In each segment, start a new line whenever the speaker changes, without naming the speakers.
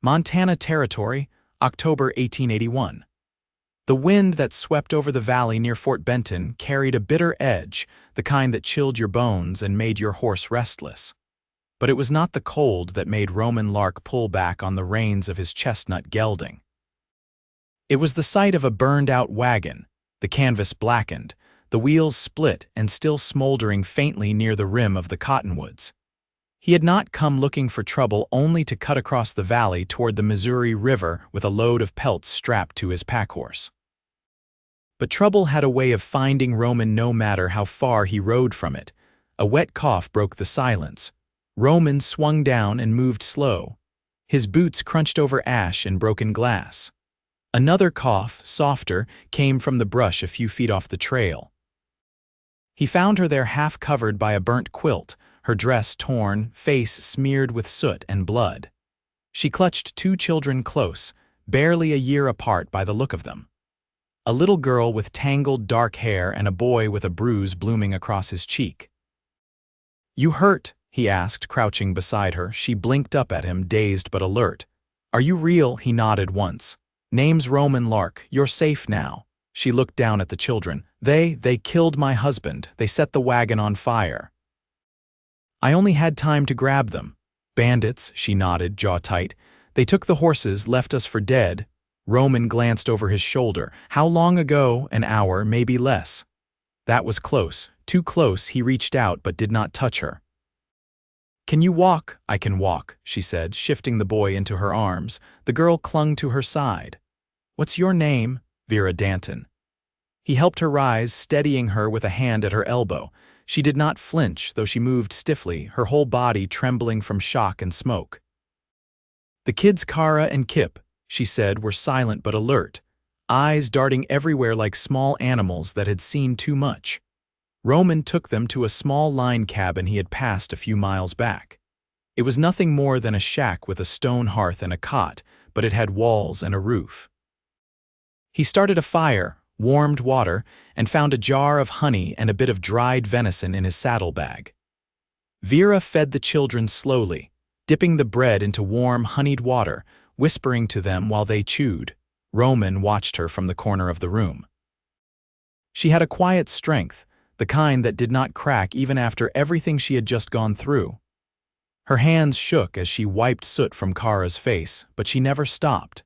Montana Territory, October 1881. The wind that swept over the valley near Fort Benton carried a bitter edge, the kind that chilled your bones and made your horse restless. But it was not the cold that made Roman Lark pull back on the reins of his chestnut gelding. It was the sight of a burned-out wagon, the canvas blackened, the wheels split and still smoldering faintly near the rim of the cottonwoods. He had not come looking for trouble, only to cut across the valley toward the Missouri River with a load of pelts strapped to his packhorse. But trouble had a way of finding Roman no matter how far he rode from it. A wet cough broke the silence. Roman swung down and moved slow. His boots crunched over ash and broken glass. Another cough, softer, came from the brush a few feet off the trail. He found her there, half covered by a burnt quilt, her dress torn, face smeared with soot and blood. She clutched two children close, barely a year apart by the look of them. A little girl with tangled dark hair and a boy with a bruise blooming across his cheek. "You hurt?" he asked, crouching beside her. She blinked up at him, dazed but alert. "Are you real?" He nodded once. "Name's Roman Lark. You're safe now." She looked down at the children. They killed my husband. They set the wagon on fire. I only had time to grab them." "Bandits," she nodded, jaw tight. "They took the horses, left us for dead." Roman glanced over his shoulder. "How long ago?" "An hour, maybe less." That was close. Too close. He reached out but did not touch her. "Can you walk?" "I can walk," she said, shifting the boy into her arms. The girl clung to her side. "What's your name?" "Vera Danton." He helped her rise, steadying her with a hand at her elbow. She did not flinch, though she moved stiffly, her whole body trembling from shock and smoke. "The kids Kara and Kip," she said, were silent but alert, eyes darting everywhere like small animals that had seen too much. Roman took them to a small line cabin he had passed a few miles back. It was nothing more than a shack with a stone hearth and a cot, but it had walls and a roof. He started a fire, warmed water, and found a jar of honey and a bit of dried venison in his saddlebag. Vera fed the children slowly, dipping the bread into warm, honeyed water, whispering to them while they chewed. Roman watched her from the corner of the room. She had a quiet strength, the kind that did not crack even after everything she had just gone through. Her hands shook as she wiped soot from Kara's face, but she never stopped.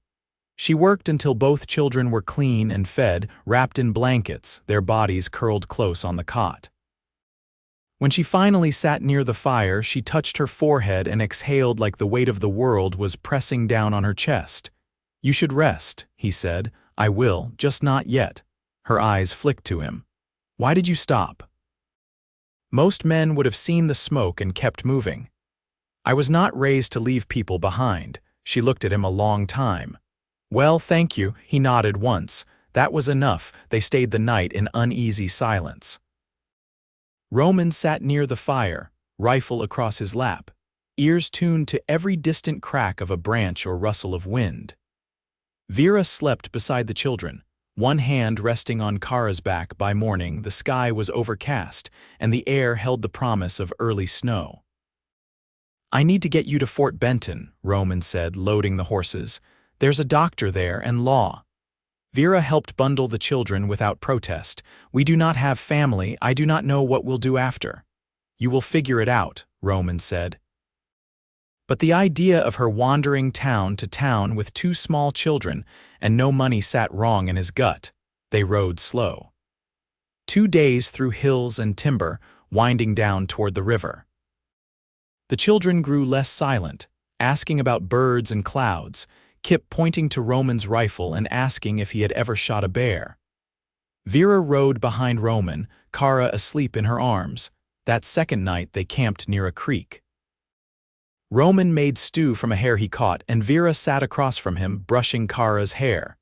She worked until both children were clean and fed, wrapped in blankets, their bodies curled close on the cot. When she finally sat near the fire, she touched her forehead and exhaled like the weight of the world was pressing down on her chest. "You should rest," he said. "I will, just not yet." Her eyes flicked to him. "Why did you stop?" Most men would have seen the smoke and kept moving. "I was not raised to leave people behind." She looked at him a long time. "Well, thank you," he nodded once. That was enough. They stayed the night in uneasy silence. Roman sat near the fire, rifle across his lap, ears tuned to every distant crack of a branch or rustle of wind. Vera slept beside the children, one hand resting on Kara's back. By morning, the sky was overcast, and the air held the promise of early snow. "I need to get you to Fort Benton," Roman said, loading the horses. "There's a doctor there and law." Vera helped bundle the children without protest. "We do not have family. I do not know what we'll do after." "You will figure it out," Roman said. But the idea of her wandering town to town with two small children and no money sat wrong in his gut. They rode slow. 2 days through hills and timber, winding down toward the river. The children grew less silent, asking about birds and clouds, Kip pointing to Roman's rifle and asking if he had ever shot a bear. Vera rode behind Roman, Kara asleep in her arms. That second night they camped near a creek. Roman made stew from a hare he caught, and Vera sat across from him, brushing Kara's hair.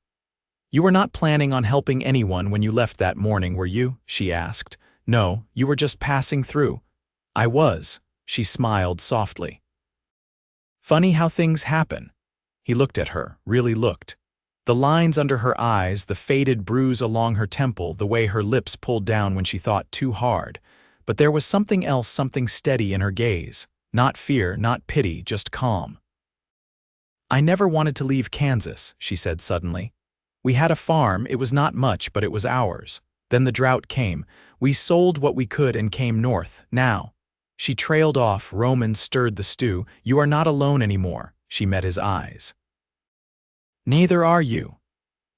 "You were not planning on helping anyone when you left that morning, were you?" she asked. "No, you were just passing through." "I was," she smiled softly. "Funny how things happen." He looked at her, really looked. The lines under her eyes, the faded bruise along her temple, the way her lips pulled down when she thought too hard. But there was something else, something steady in her gaze. Not fear, not pity, just calm. I never wanted to leave Kansas, she said suddenly. We had a farm, it was not much, but it was ours. Then the drought came. We sold what we could and came north. Now. She trailed off. Roman stirred the stew. You are not alone anymore. She met his eyes. Neither are you.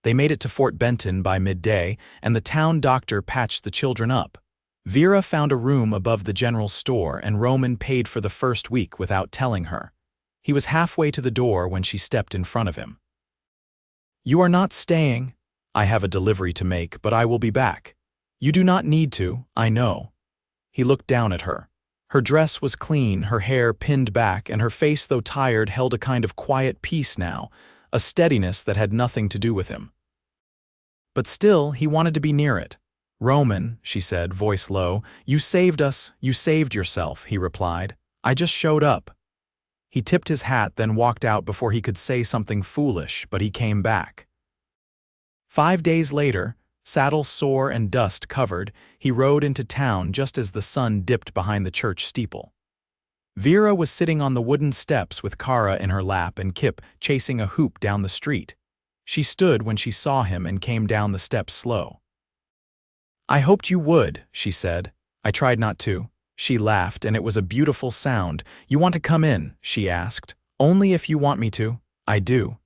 They made it to Fort Benton by midday, and the town doctor patched the children up. Vera found a room above the general store, and Roman paid for the first week without telling her. He was halfway to the door when she stepped in front of him. You are not staying. I have a delivery to make, but I will be back. You do not need to, I know. He looked down at her. Her dress was clean, her hair pinned back, and her face, though tired, held a kind of quiet peace now, a steadiness that had nothing to do with him. But still, he wanted to be near it. Roman, she said, voice low, you saved us, you saved yourself, he replied. I just showed up. He tipped his hat, then walked out before he could say something foolish, but he came back. 5 days later, saddle sore and dust covered, he rode into town just as the sun dipped behind the church steeple. Vera was sitting on the wooden steps with Kara in her lap and Kip chasing a hoop down the street. She stood when she saw him and came down the steps slow. I hoped you would, she said. I tried not to. She laughed, and it was a beautiful sound. You want to come in? She asked. Only if you want me to. I do.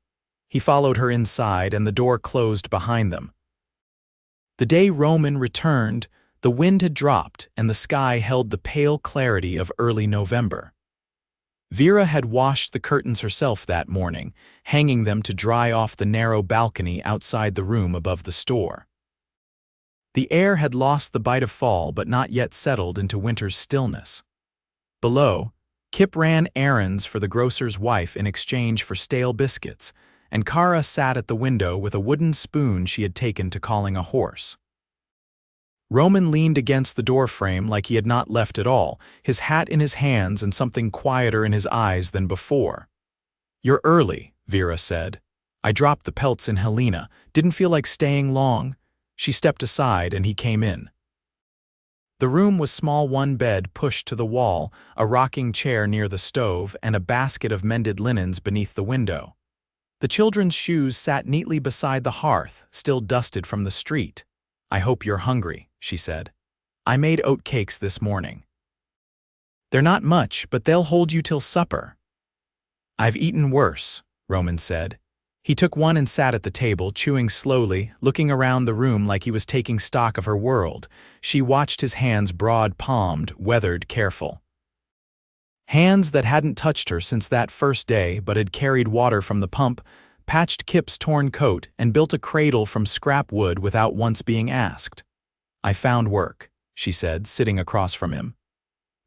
He followed her inside, and the door closed behind them. The day Roman returned, the wind had dropped, and the sky held the pale clarity of early November. Vera had washed the curtains herself that morning, hanging them to dry off the narrow balcony outside the room above the store. The air had lost the bite of fall but not yet settled into winter's stillness. Below, Kip ran errands for the grocer's wife in exchange for stale biscuits, and Kara sat at the window with a wooden spoon she had taken to calling a horse. Roman leaned against the doorframe like he had not left at all, his hat in his hands and something quieter in his eyes than before. You're early, Vera said. I dropped the pelts in Helena, didn't feel like staying long. She stepped aside and he came in. The room was small, one bed pushed to the wall, a rocking chair near the stove, and a basket of mended linens beneath the window. The children's shoes sat neatly beside the hearth, still dusted from the street. I hope you're hungry, she said. I made oat cakes this morning. They're not much, but they'll hold you till supper. I've eaten worse, Roman said. He took one and sat at the table, chewing slowly, looking around the room like he was taking stock of her world. She watched his hands, broad-palmed, weathered, careful. Hands that hadn't touched her since that first day but had carried water from the pump, patched Kip's torn coat, and built a cradle from scrap wood without once being asked. I found work, she said, sitting across from him.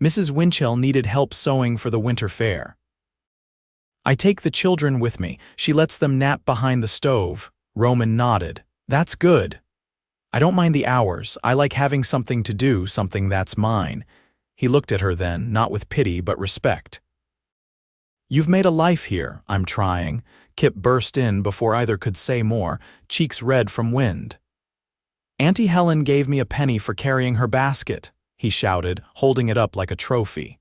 Mrs. Winchell needed help sewing for the winter fair. I take the children with me. She lets them nap behind the stove. Roman nodded. That's good. I don't mind the hours. I like having something to do, something that's mine. He looked at her then, not with pity but respect. You've made a life here, I'm trying. Kip burst in before either could say more, cheeks red from wind. Auntie Helen gave me a penny for carrying her basket, he shouted, holding it up like a trophy.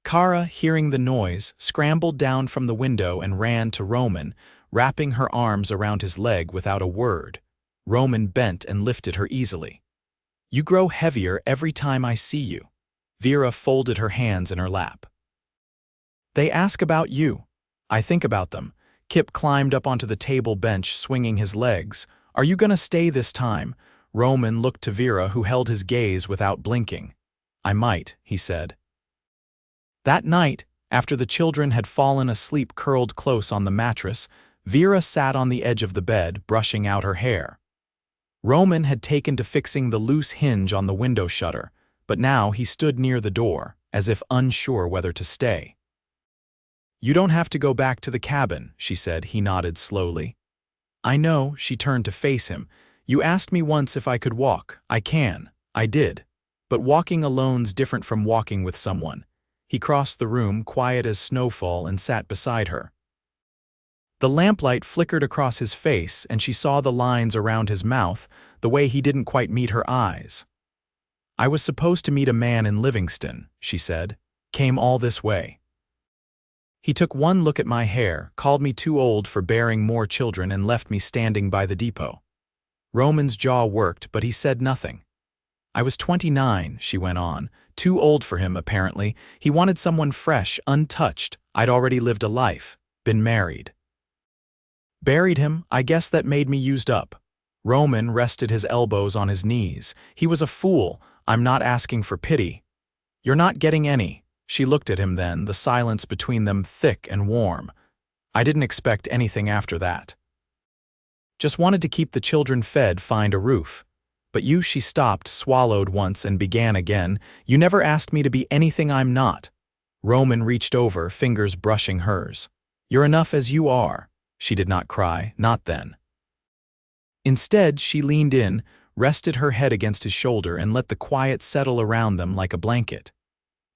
Kara, hearing the noise, scrambled down from the window and ran to Roman, wrapping her arms around his leg without a word. Roman bent and lifted her easily. You grow heavier every time I see you. Vera folded her hands in her lap. They ask about you. I think about them. Kip climbed up onto the table bench, swinging his legs. Are you gonna stay this time? Roman looked to Vera, who held his gaze without blinking. I might, he said. That night, after the children had fallen asleep curled close on the mattress, Vera sat on the edge of the bed, brushing out her hair. Roman had taken to fixing the loose hinge on the window shutter, but now he stood near the door, as if unsure whether to stay. You don't have to go back to the cabin, she said. He nodded slowly. I know, she turned to face him. You asked me once if I could walk. I can. I did. But walking alone's different from walking with someone. He crossed the room, quiet as snowfall, and sat beside her. The lamplight flickered across his face, and she saw the lines around his mouth, the way he didn't quite meet her eyes. I was supposed to meet a man in Livingston, she said. Came all this way. He took one look at my hair, called me too old for bearing more children, and left me standing by the depot. Roman's jaw worked, but he said nothing. I was 29, she went on. Too old for him, apparently. He wanted someone fresh, untouched. I'd already lived a life, been married. Buried him, I guess that made me used up. Roman rested his elbows on his knees. He was a fool. I'm not asking for pity. You're not getting any. She looked at him then, the silence between them thick and warm. I didn't expect anything after that. Just wanted to keep the children fed, find a roof. But you, she stopped, swallowed once, and began again. You never asked me to be anything I'm not. Roman reached over, fingers brushing hers. You're enough as you are. She did not cry, not then. Instead, she leaned in, rested her head against his shoulder, and let the quiet settle around them like a blanket.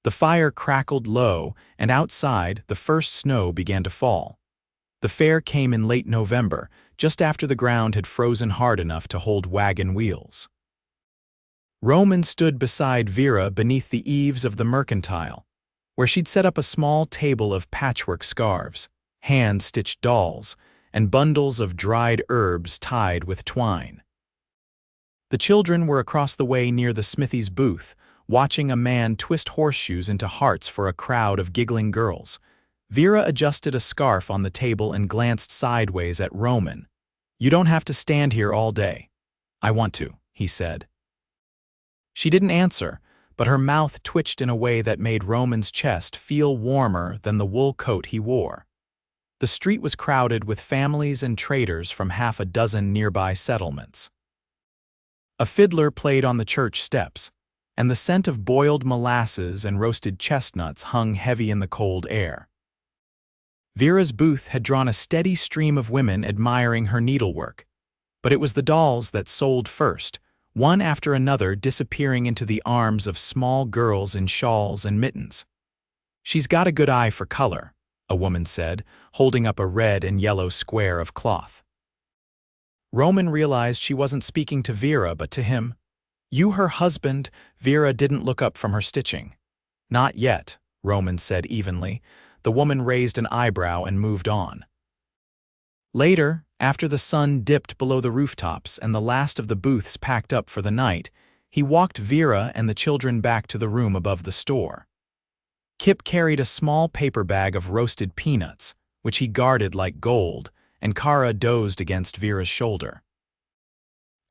The fire crackled low, and outside, the first snow began to fall. The fair came in late November, just after the ground had frozen hard enough to hold wagon wheels. Roman stood beside Vera beneath the eaves of the mercantile, where she'd set up a small table of patchwork scarves, hand-stitched dolls, and bundles of dried herbs tied with twine. The children were across the way near the smithy's booth, watching a man twist horseshoes into hearts for a crowd of giggling girls. Vera adjusted a scarf on the table and glanced sideways at Roman. You don't have to stand here all day. I want to, he said. She didn't answer, but her mouth twitched in a way that made Roman's chest feel warmer than the wool coat he wore. The street was crowded with families and traders from half a dozen nearby settlements. A fiddler played on the church steps, and the scent of boiled molasses and roasted chestnuts hung heavy in the cold air. Vera's booth had drawn a steady stream of women admiring her needlework, but it was the dolls that sold first, one after another disappearing into the arms of small girls in shawls and mittens. She's got a good eye for color, a woman said, holding up a red and yellow square of cloth. Roman realized she wasn't speaking to Vera but to him. You her husband? Vera didn't look up from her stitching. Not yet, Roman said evenly. The woman raised an eyebrow and moved on. Later, after the sun dipped below the rooftops and the last of the booths packed up for the night, he walked Vera and the children back to the room above the store. Kip carried a small paper bag of roasted peanuts, which he guarded like gold, and Kara dozed against Vera's shoulder.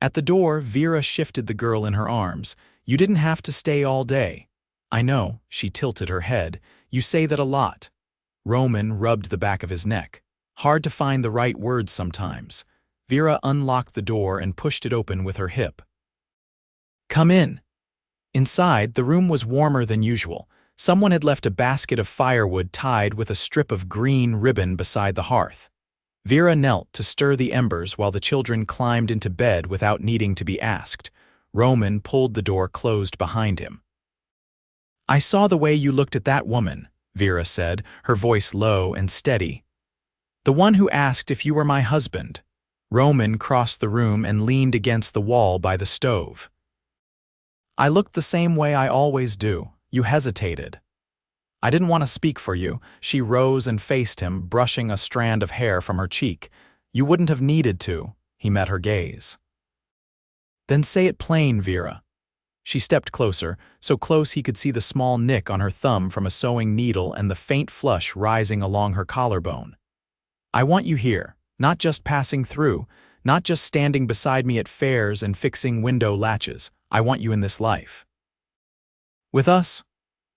At the door, Vera shifted the girl in her arms. You didn't have to stay all day. I know, she tilted her head. You say that a lot. Roman rubbed the back of his neck. Hard to find the right words sometimes. Vera unlocked the door and pushed it open with her hip. Come in. Inside, the room was warmer than usual. Someone had left a basket of firewood tied with a strip of green ribbon beside the hearth. Vera knelt to stir the embers while the children climbed into bed without needing to be asked. Roman pulled the door closed behind him. I saw the way you looked at that woman, Vera said, her voice low and steady. The one who asked if you were my husband. Roman crossed the room and leaned against the wall by the stove. I looked the same way I always do. You hesitated. I didn't want to speak for you. She rose and faced him, brushing a strand of hair from her cheek. You wouldn't have needed to. He met her gaze. Then say it plain, Vera. She stepped closer, so close he could see the small nick on her thumb from a sewing needle and the faint flush rising along her collarbone. I want you here, not just passing through, not just standing beside me at fairs and fixing window latches. I want you in this life. With us?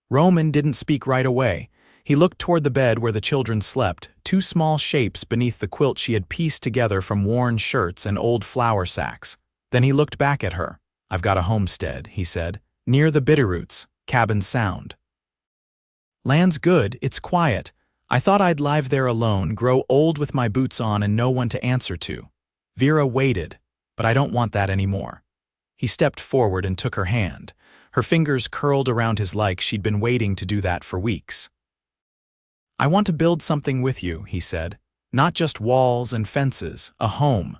Roman didn't speak right away. He looked toward the bed where the children slept, two small shapes beneath the quilt she had pieced together from worn shirts and old flour sacks. Then he looked back at her. I've got a homestead, he said, near the Bitterroots, Cabin Sound. Land's good, it's quiet. I thought I'd live there alone, grow old with my boots on and no one to answer to. Vera waited, but I don't want that anymore. He stepped forward and took her hand. Her fingers curled around his like she'd been waiting to do that for weeks. I want to build something with you, he said. Not just walls and fences, a home.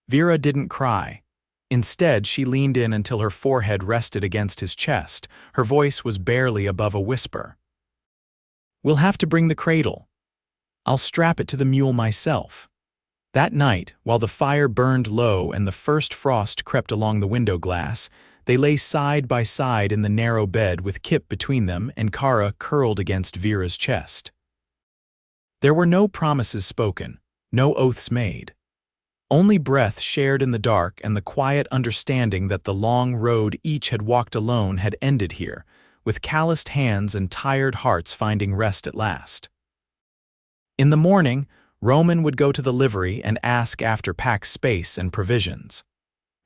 Vera didn't cry. Instead, she leaned in until her forehead rested against his chest. Her voice was barely above a whisper. We'll have to bring the cradle. I'll strap it to the mule myself." That night, while the fire burned low and the first frost crept along the window glass, they lay side by side in the narrow bed with Kip between them and Kara curled against Vera's chest. There were no promises spoken, no oaths made. Only breath shared in the dark and the quiet understanding that the long road each had walked alone had ended here, with calloused hands and tired hearts finding rest at last. In the morning, Roman would go to the livery and ask after pack space and provisions.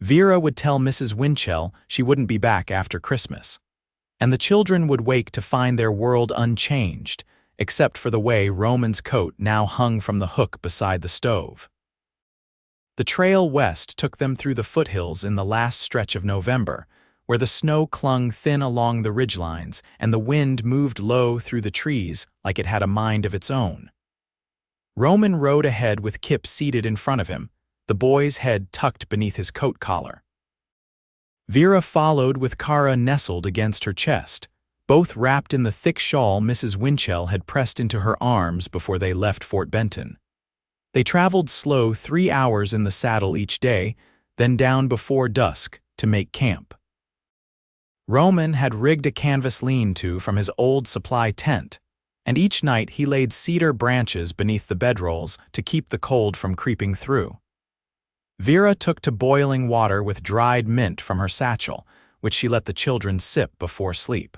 Vera would tell Mrs. Winchell she wouldn't be back after Christmas. And the children would wake to find their world unchanged, except for the way Roman's coat now hung from the hook beside the stove. The trail west took them through the foothills in the last stretch of November, where the snow clung thin along the ridgelines and the wind moved low through the trees like it had a mind of its own. Roman rode ahead with Kip seated in front of him, the boy's head tucked beneath his coat collar. Vera followed with Kara nestled against her chest, both wrapped in the thick shawl Mrs. Winchell had pressed into her arms before they left Fort Benton. They traveled slow 3 hours in the saddle each day, then down before dusk to make camp. Roman had rigged a canvas lean-to from his old supply tent, and each night he laid cedar branches beneath the bedrolls to keep the cold from creeping through. Vera took to boiling water with dried mint from her satchel, which she let the children sip before sleep.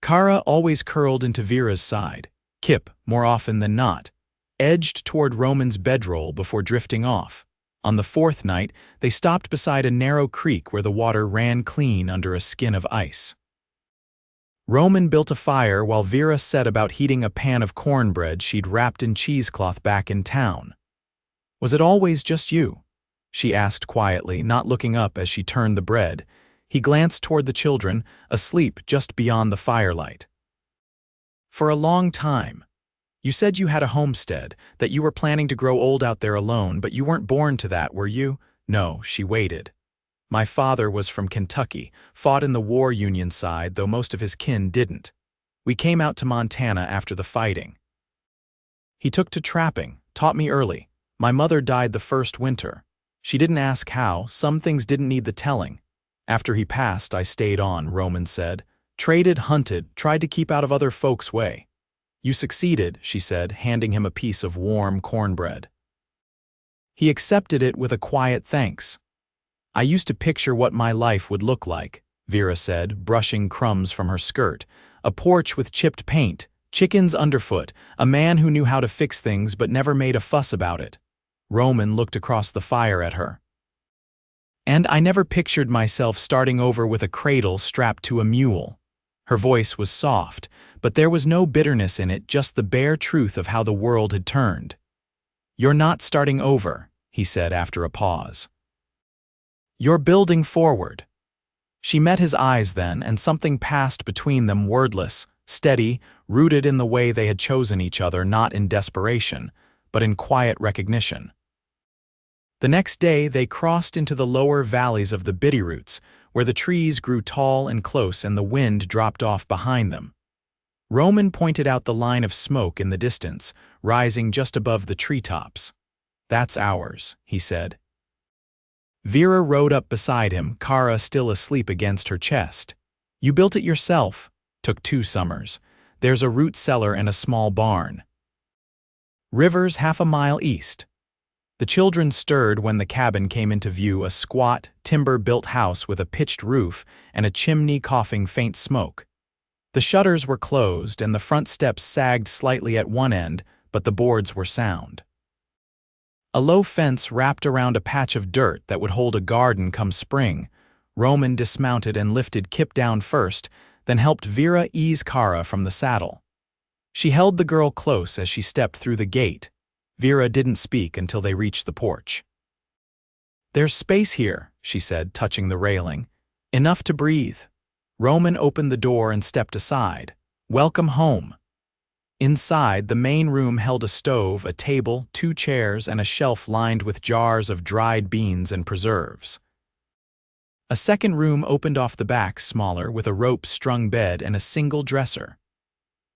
Kara always curled into Vera's side. Kip, more often than not, edged toward Roman's bedroll before drifting off. On the 4th night, they stopped beside a narrow creek where the water ran clean under a skin of ice. Roman built a fire while Vera set about heating a pan of cornbread she'd wrapped in cheesecloth back in town. "Was it always just you?" she asked quietly, not looking up as she turned the bread. He glanced toward the children, asleep just beyond the firelight. "For a long time. You said you had a homestead, that you were planning to grow old out there alone, but you weren't born to that, were you?" "No," she waited. "My father was from Kentucky, fought in the war Union side, though most of his kin didn't. We came out to Montana after the fighting. He took to trapping, taught me early. My mother died the first winter. She didn't ask how, some things didn't need the telling. After he passed, I stayed on," Roman said. "Traded, hunted, tried to keep out of other folks' way." "You succeeded," she said, handing him a piece of warm cornbread. He accepted it with a quiet thanks. "I used to picture what my life would look like," Vera said, brushing crumbs from her skirt. "A porch with chipped paint, chickens underfoot, a man who knew how to fix things but never made a fuss about it." Roman looked across the fire at her. "And I never pictured myself starting over with a cradle strapped to a mule." Her voice was soft, but there was no bitterness in it, just the bare truth of how the world had turned. "You're not starting over," he said after a pause. "You're building forward." She met his eyes then, and something passed between them, wordless, steady, rooted in the way they had chosen each other, not in desperation, but in quiet recognition. The next day they crossed into the lower valleys of the Bitterroots, where the trees grew tall and close and the wind dropped off behind them. Roman pointed out the line of smoke in the distance, rising just above the treetops. "That's ours," he said. Vera rode up beside him, Kara still asleep against her chest. "You built it yourself?" "Took 2 summers. There's a root cellar and a small barn. River's half a mile east." The children stirred when the cabin came into view, a squat, timber-built house with a pitched roof and a chimney coughing faint smoke. The shutters were closed and the front steps sagged slightly at one end, but the boards were sound. A low fence wrapped around a patch of dirt that would hold a garden come spring. Roman dismounted and lifted Kip down first, then helped Vera ease Kara from the saddle. She held the girl close as she stepped through the gate. Vera didn't speak until they reached the porch. "There's space here," she said, touching the railing. "Enough to breathe." Roman opened the door and stepped aside. "Welcome home." Inside, the main room held a stove, a table, 2 chairs, and a shelf lined with jars of dried beans and preserves. A second room opened off the back, smaller, with a rope-strung bed and a single dresser.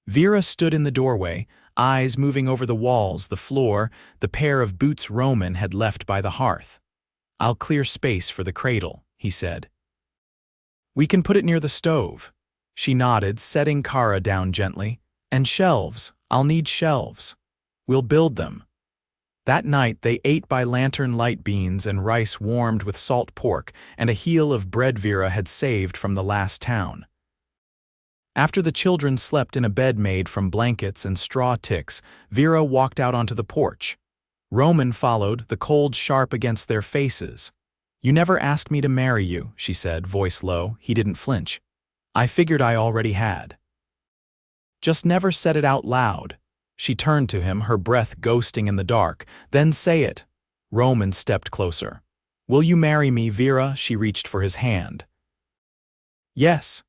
Vera stood in the doorway, eyes moving over the walls, the floor, the pair of boots Roman had left by the hearth. "I'll clear space for the cradle," he said. "We can put it near the stove." She nodded, setting Kara down gently. "And shelves. I'll need shelves. We'll build them." That night they ate by lantern light beans and rice warmed with salt pork and a heel of bread Vera had saved from the last town. After the children slept in a bed made from blankets and straw ticks, Vera walked out onto the porch. Roman followed, the cold sharp against their faces. "You never asked me to marry you," she said, voice low. He didn't flinch. "I figured I already had. Just never said it out loud." She turned to him, her breath ghosting in the dark. "Then say it." Roman stepped closer. "Will you marry me, Vera?" She reached for his hand. "Yes."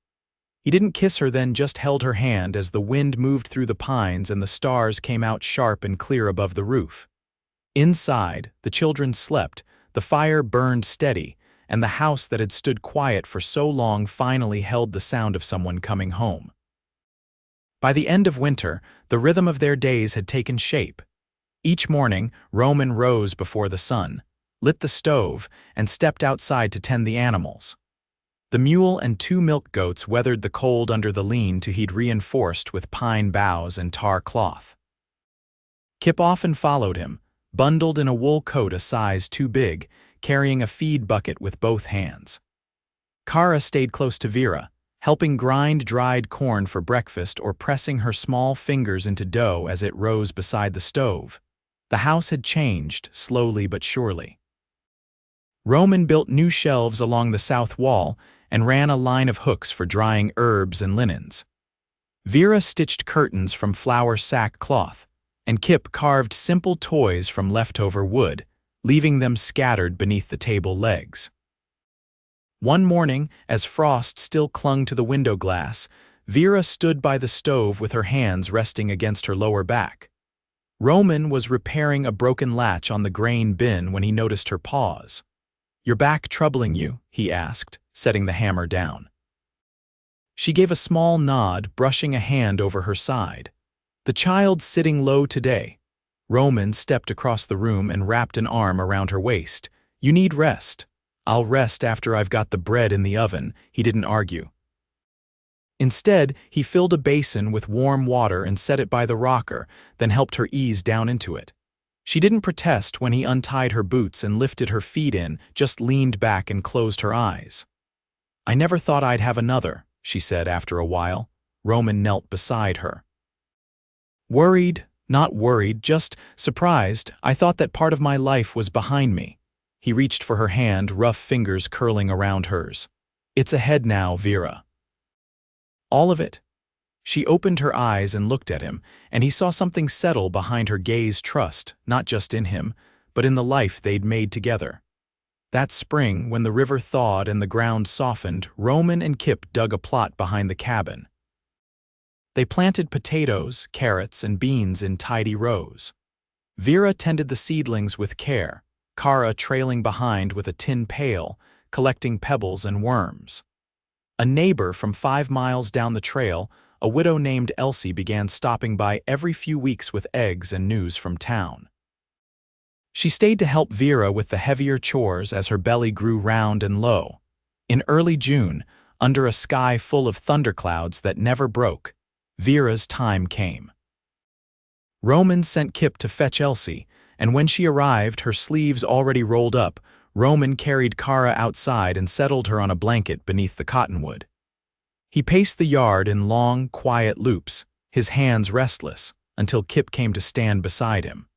He didn't kiss her then, just held her hand as the wind moved through the pines and the stars came out sharp and clear above the roof. Inside, the children slept, the fire burned steady, and the house that had stood quiet for so long finally held the sound of someone coming home. By the end of winter, the rhythm of their days had taken shape. Each morning, Roman rose before the sun, lit the stove, and stepped outside to tend the animals. The mule and 2 milk goats weathered the cold under the lean-to he'd reinforced with pine boughs and tar cloth. Kip often followed him, bundled in a wool coat a size too big, carrying a feed bucket with both hands. Kara stayed close to Vera, helping grind dried corn for breakfast or pressing her small fingers into dough as it rose beside the stove. The house had changed, slowly but surely. Roman built new shelves along the south wall and ran a line of hooks for drying herbs and linens. Vera stitched curtains from flour sack cloth, and Kip carved simple toys from leftover wood, leaving them scattered beneath the table legs. One morning, as frost still clung to the window glass, Vera stood by the stove with her hands resting against her lower back. Roman was repairing a broken latch on the grain bin when he noticed her pause. "Your back troubling you?" he asked, setting the hammer down. She gave a small nod, brushing a hand over her side. "The child's sitting low today." Roman stepped across the room and wrapped an arm around her waist. "You need rest." "I'll rest after I've got the bread in the oven," he didn't argue. Instead, he filled a basin with warm water and set it by the rocker, then helped her ease down into it. She didn't protest when he untied her boots and lifted her feet in, just leaned back and closed her eyes. "I never thought I'd have another," she said after a while. Roman knelt beside her. "Worried, not worried, just surprised. I thought that part of my life was behind me." He reached for her hand, rough fingers curling around hers. "It's ahead now, Vera." "All of it?" She opened her eyes and looked at him, and he saw something settle behind her gaze, trust, not just in him, but in the life they'd made together. That spring, when the river thawed and the ground softened, Roman and Kip dug a plot behind the cabin. They planted potatoes, carrots, and beans in tidy rows. Vera tended the seedlings with care, Kara trailing behind with a tin pail, collecting pebbles and worms. A neighbor from 5 miles down the trail, a widow named Elsie, began stopping by every few weeks with eggs and news from town. She stayed to help Vera with the heavier chores as her belly grew round and low. In early June, under a sky full of thunderclouds that never broke, Vera's time came. Roman sent Kip to fetch Elsie, and when she arrived, her sleeves already rolled up, Roman carried Kara outside and settled her on a blanket beneath the cottonwood. He paced the yard in long, quiet loops, his hands restless, until Kip came to stand beside him.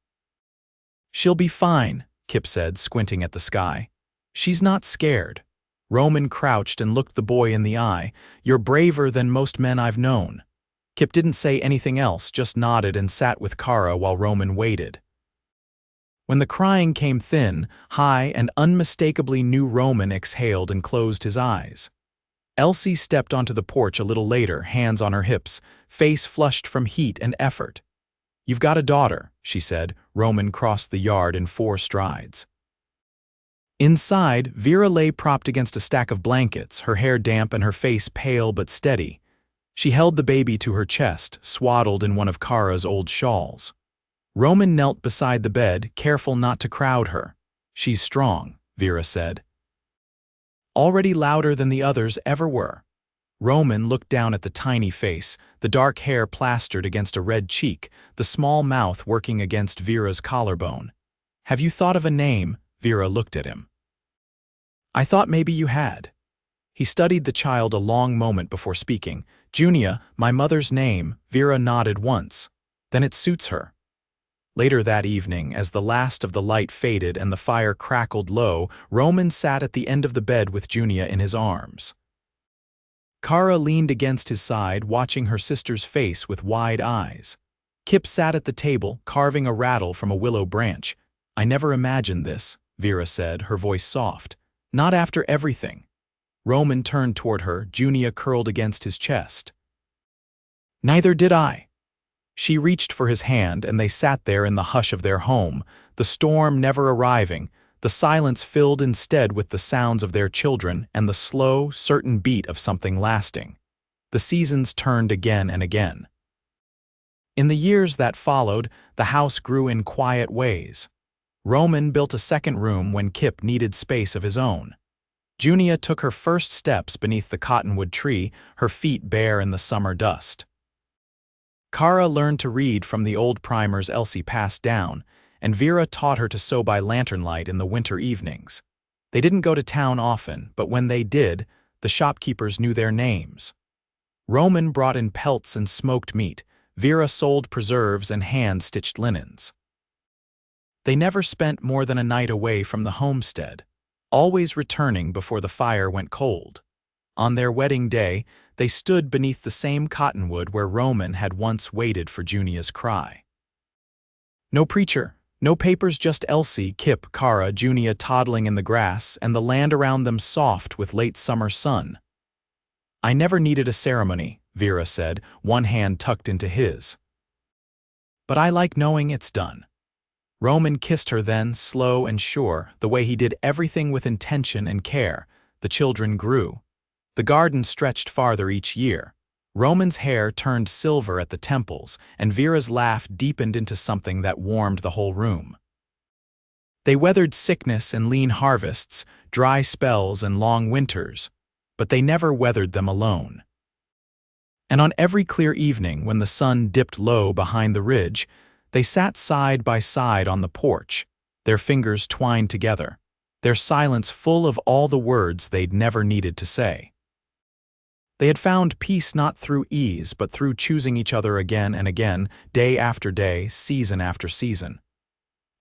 "She'll be fine," Kip said, squinting at the sky. "She's not scared." Roman crouched and looked the boy in the eye. "You're braver than most men I've known." Kip didn't say anything else, just nodded and sat with Kara while Roman waited. When the crying came thin, high, and unmistakably knew, Roman exhaled and closed his eyes. Elsie stepped onto the porch a little later, hands on her hips, face flushed from heat and effort. "You've got a daughter," she said. Roman crossed the yard in 4 strides. Inside, Vera lay propped against a stack of blankets, her hair damp and her face pale but steady. She held the baby to her chest, swaddled in one of Kara's old shawls. Roman knelt beside the bed, careful not to crowd her. "She's strong," Vera said. Already louder than the others ever were. Roman looked down at the tiny face, the dark hair plastered against a red cheek, the small mouth working against Vera's collarbone. "Have you thought of a name?" Vera looked at him. "I thought maybe you had." He studied the child a long moment before speaking. "Junia, my mother's name." Vera nodded once. "Then it suits her." Later that evening, as the last of the light faded and the fire crackled low, Roman sat at the end of the bed with Junia in his arms. Kara leaned against his side, watching her sister's face with wide eyes. Kip sat at the table, carving a rattle from a willow branch. "I never imagined this," Vera said, her voice soft. "Not after everything." Roman turned toward her, Junia curled against his chest. "Neither did I." She reached for his hand, and they sat there in the hush of their home, the storm never arriving, the silence filled instead with the sounds of their children and the slow, certain beat of something lasting. The seasons turned again and again. In the years that followed, the house grew in quiet ways. Roman built a second room when Kip needed space of his own. Junia took her first steps beneath the cottonwood tree, her feet bare in the summer dust. Kara learned to read from the old primers Elsie passed down, and Vera taught her to sew by lantern light in the winter evenings. They didn't go to town often, but when they did, the shopkeepers knew their names. Roman brought in pelts and smoked meat. Vera sold preserves and hand-stitched linens. They never spent more than a night away from the homestead, always returning before the fire went cold. On their wedding day, they stood beneath the same cottonwood where Roman had once waited for Junia's cry. No preacher, no papers, just Elsie, Kip, Kara, Junia toddling in the grass, and the land around them soft with late summer sun. "I never needed a ceremony," Vera said, one hand tucked into his. "But I like knowing it's done." Roman kissed her then, slow and sure, the way he did everything with intention and care. The children grew. The garden stretched farther each year. Roman's hair turned silver at the temples, and Vera's laugh deepened into something that warmed the whole room. They weathered sickness and lean harvests, dry spells and long winters, but they never weathered them alone. And on every clear evening, when the sun dipped low behind the ridge, they sat side by side on the porch, their fingers twined together, their silence full of all the words they'd never needed to say. They had found peace not through ease, but through choosing each other again and again, day after day, season after season.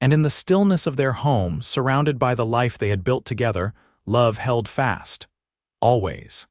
And in the stillness of their home, surrounded by the life they had built together, love held fast. Always.